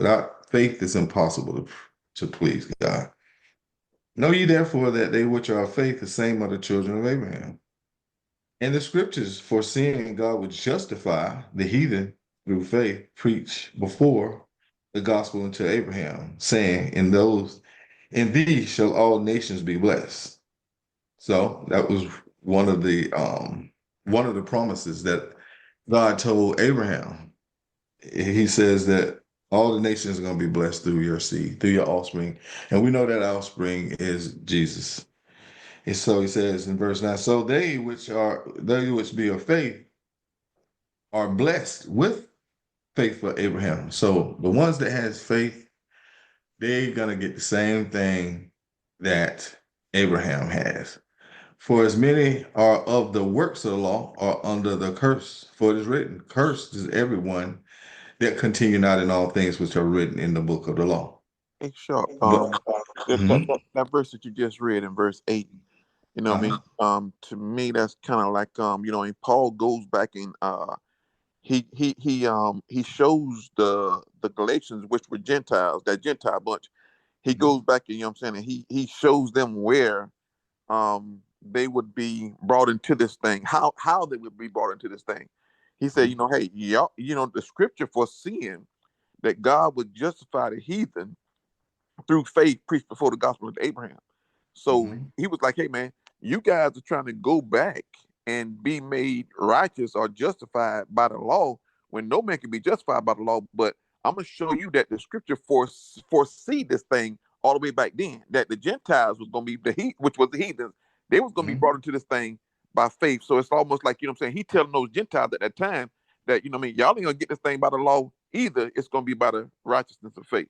Without faith, it's impossible to please God. Know ye therefore that they which are of faith, the same are the children of Abraham. And the scriptures, foreseeing God would justify the heathen through faith, preach before the gospel unto Abraham, saying, in thee shall all nations be blessed. So that was one of the promises that God told Abraham. He says that all the nations are going to be blessed through your seed, through your offspring. And we know that offspring is Jesus. And so he says in verse 9, so they which be of faith are blessed with faithful Abraham. So the ones that has faith, they're gonna get the same thing that Abraham has. For as many are of the works of the law are under the curse, for it is written, cursed is everyone that continue not in all things which are written in the book of the law. Hey, Sharp. But That verse that you just read in verse 8, you know what I mean? To me, that's kind of like, and Paul goes back and he shows the Galatians, which were Gentiles, that Gentile bunch. He goes back and, what I'm saying, and he shows them where they would be brought into this thing, how they would be brought into this thing. He said, hey, y'all, the scripture foreseeing that God would justify the heathen through faith preached before the gospel of Abraham. So he was like, hey man, you guys are trying to go back and be made righteous or justified by the law when no man can be justified by the law. But I'm gonna show you that the scripture foresee this thing all the way back then, that the Gentiles was gonna be which was the heathens, they was gonna be brought into this thing by faith. So it's almost like, what I'm saying, he telling those Gentiles at that time that, y'all ain't gonna get this thing by the law either. It's gonna be by the righteousness of faith.